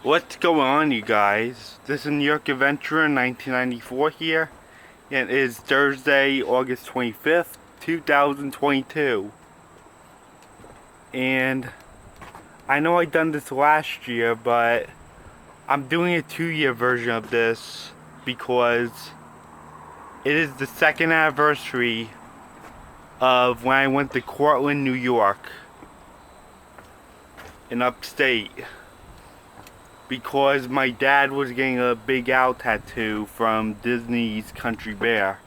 What's going on, you guys? This is New York Adventurer 1994 here, and it is Thursday, August 25th, 2022. And I know I done this last year, but I'm doing a 2-year version of this because it is the second anniversary of when I went to Cortland, New York, in upstate. Because my dad was getting a Big Owl tattoo from Disney's Country Bear.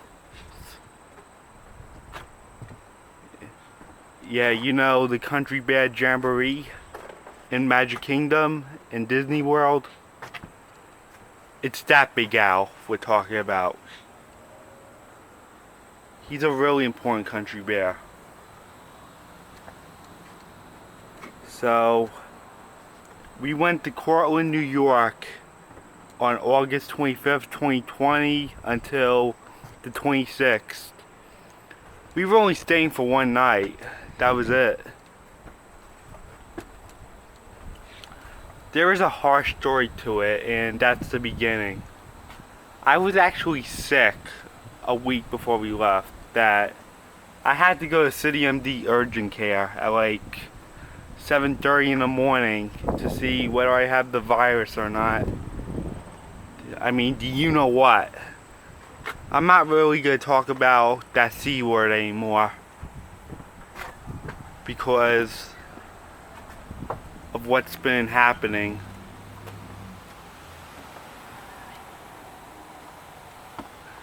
Yeah, you know the Country Bear Jamboree in Magic Kingdom in Disney World? It's that Big Owl we're talking about. He's a really important country bear. So we went to Cortland, New York on August 25th, 2020 until the 26th. We were only staying for one night. That was it. There is a harsh story to it, and that's the beginning. I was actually sick a week before we left, that I had to go to City MD urgent care at like 7:30 in the morning to see whether I have the virus or not. I mean, do you know what? I'm not really going to talk about that C word anymore because of what's been happening.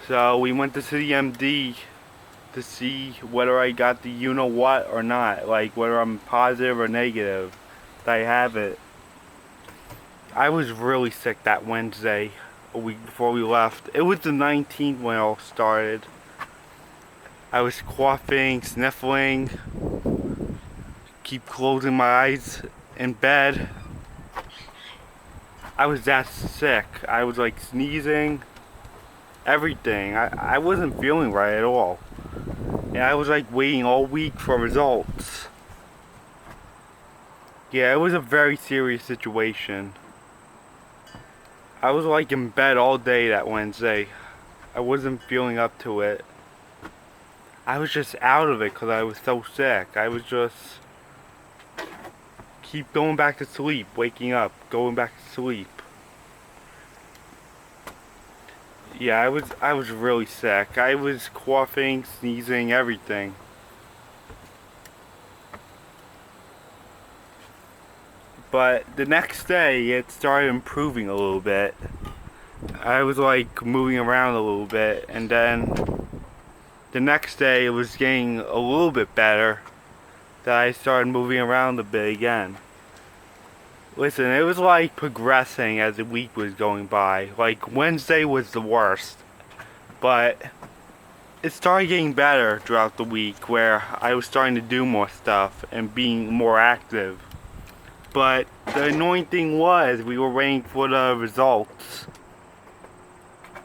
So we went to City MD to see whether I got the you-know-what or not, like whether I'm positive or negative that I have it. I was really sick that Wednesday, a week before we left. It was the 19th when it all started. I was coughing, sniffling, keep closing my eyes in bed. I was that sick. I was like sneezing, everything. I wasn't feeling right at all. And I was like waiting all week for results. Yeah, it was a very serious situation. I was like in bed all day that Wednesday. I wasn't feeling up to it. I was just out of it because I was so sick. I was just keep going back to sleep, waking up, going back to sleep. Yeah, I was really sick. I was coughing, sneezing, everything. But the next day it started improving a little bit. I was like moving around a little bit, and then the next day it was getting a little bit better, that I started moving around a bit again. Listen, it was like progressing as the week was going by. Like Wednesday was the worst, but it started getting better throughout the week where I was starting to do more stuff and being more active. But the annoying thing was we were waiting for the results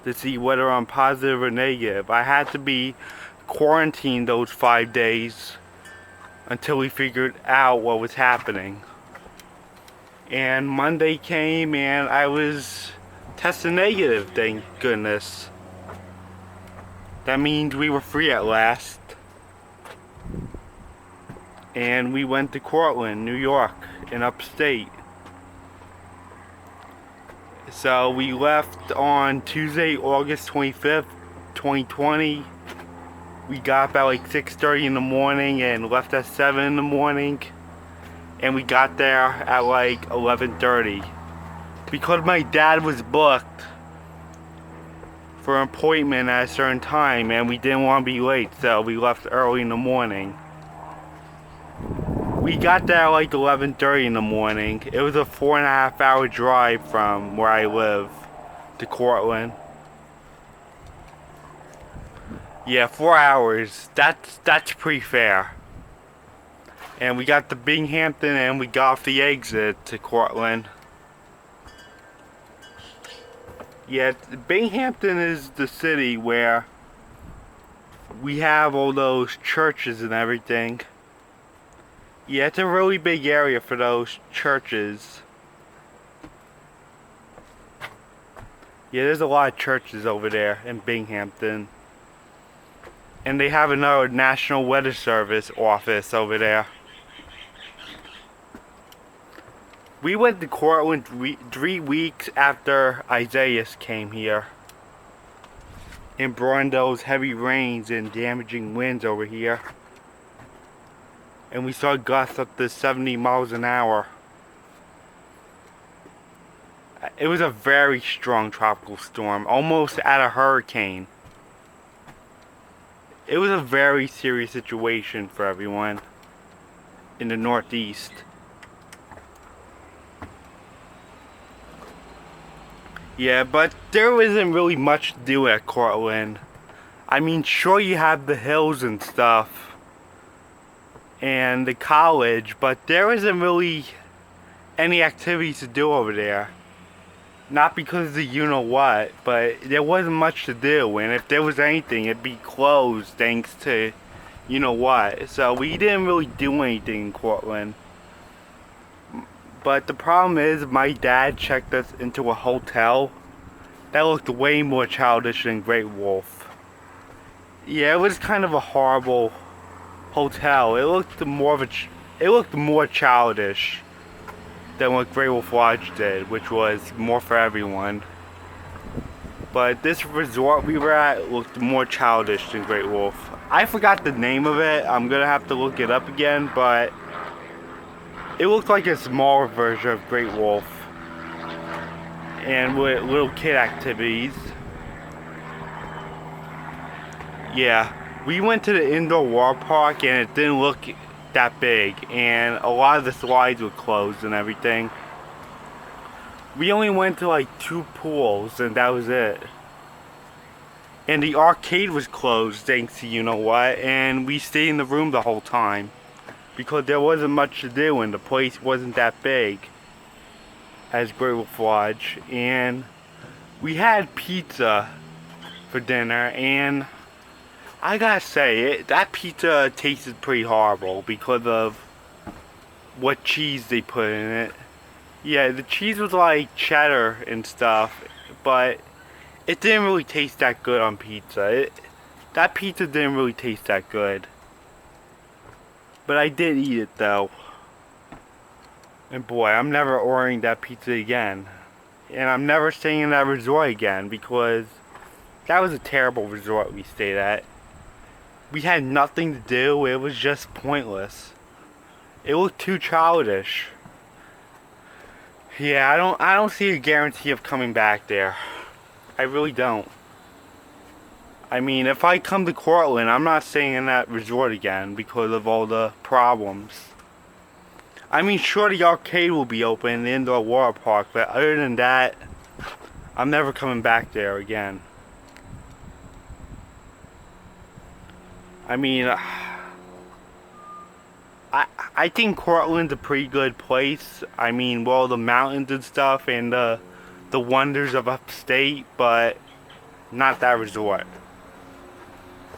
to see whether I'm positive or negative. I had to be quarantined those 5 days until we figured out what was happening. And Monday came and I was tested negative, thank goodness. That means we were free at last. And we went to Cortland, New York, in upstate. So we left on Tuesday, August 25th, 2020. We got up at like 6:30 in the morning and left at 7 in the morning. And we got there at like 11:30. Because my dad was booked for an appointment at a certain time and we didn't want to be late, so we left early in the morning. We got there at like 11:30 in the morning. It was a 4.5 hour drive from where I live to Cortland. Yeah, 4 hours. That's pretty fair. And we got to Binghamton and we got off the exit to Cortland. Yeah, Binghamton is the city where we have all those churches and everything. Yeah, it's a really big area for those churches. Yeah, there's a lot of churches over there in Binghamton. And they have another National Weather Service office over there. We went to Cortland 3 weeks after Isaiah came here. And brought those heavy rains and damaging winds over here. And we saw gusts up to 70 miles an hour. It was a very strong tropical storm, almost at a hurricane. It was a very serious situation for everyone in the Northeast. Yeah, but there isn't really much to do at Cortland. I mean, sure you have the hills and stuff and the college, but there isn't really any activities to do over there. Not because of the you-know-what, but there wasn't much to do, and if there was anything, it'd be closed thanks to you-know-what. So we didn't really do anything in Cortland. But the problem is, my dad checked us into a hotel that looked way more childish than Great Wolf. Yeah, it was kind of a horrible hotel. It looked more childish than what Great Wolf Lodge did, which was more for everyone. But this resort we were at looked more childish than Great Wolf. I forgot the name of it. I'm gonna have to look it up again, but it looked like a smaller version of Great Wolf. And with little kid activities. Yeah, we went to the indoor water park and it didn't look that big, and a lot of the slides were closed and everything. We only went to like 2 pools and that was it. And the arcade was closed thanks to you-know-what, and we stayed in the room the whole time because there wasn't much to do and the place wasn't that big as Great Wolf Lodge. And we had pizza for dinner, and I gotta say, that pizza tasted pretty horrible because of what cheese they put in it. Yeah, the cheese was like cheddar and stuff, but it didn't really taste that good on pizza. That pizza didn't really taste that good. But I did eat it though. And boy, I'm never ordering that pizza again. And I'm never staying in that resort again because that was a terrible resort we stayed at. We had nothing to do. It was just pointless. It looked too childish. Yeah, I don't see a guarantee of coming back there. I really don't. I mean, if I come to Cortland, I'm not staying in that resort again because of all the problems. I mean, sure, the arcade will be open, the indoor water park, but other than that, I'm never coming back there again. I mean, I think Cortland's a pretty good place. I mean, well, the mountains and stuff and the wonders of upstate, but not that resort.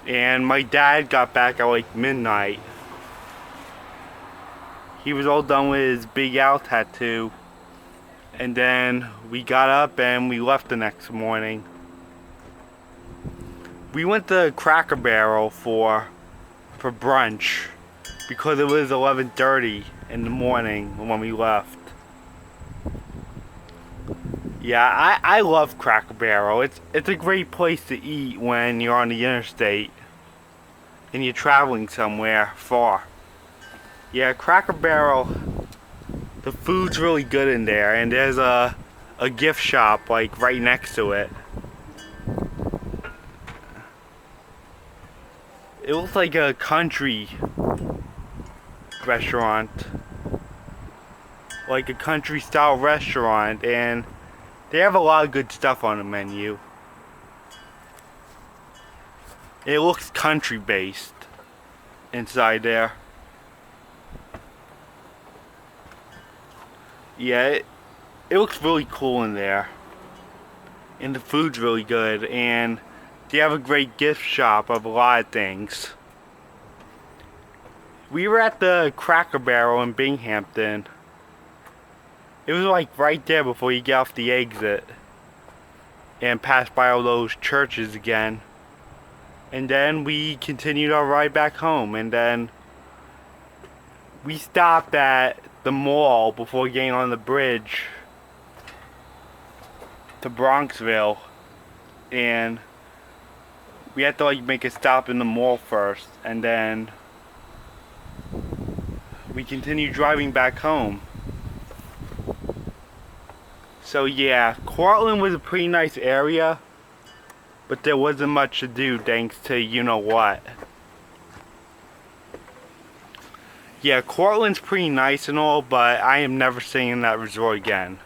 And my dad got back at like midnight. He was all done with his Big Al tattoo. And then we got up and we left the next morning. We went to Cracker Barrel for brunch because it was 11:30 in the morning when we left. Yeah, I love Cracker Barrel. It's a great place to eat when you're on the interstate and you're traveling somewhere far. Yeah, Cracker Barrel, the food's really good in there, and there's a gift shop like right next to it. It looks like a country restaurant, like a country style restaurant, and they have a lot of good stuff on the menu. It looks country based inside there. Yeah, it looks really cool in there, and the food's really good, and they have a great gift shop of a lot of things. We were at the Cracker Barrel in Binghamton. It was like right there before you get off the exit. and passed by all those churches again. And then we continued our ride back home, and then we stopped at the mall before getting on the bridge to Bronxville, and we had to like make a stop in the mall first, and then we continued driving back home. So yeah, Cortland was a pretty nice area, but there wasn't much to do thanks to you know what. Yeah, Cortland's pretty nice and all, but I am never staying in that resort again.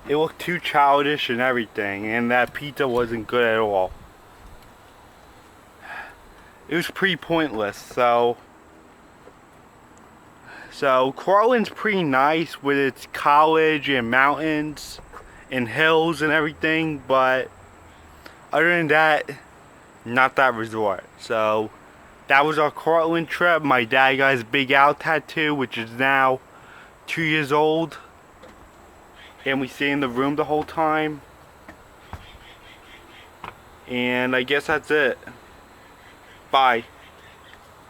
It looked too childish and everything, and that pizza wasn't good at all. It was pretty pointless, so Cortland's pretty nice with its college and mountains and hills and everything, but other than that, not that resort. So that was our Cortland trip. My dad got his Big Al tattoo, which is now 2 years old, and we stayed in the room the whole time. And I guess that's it. Bye.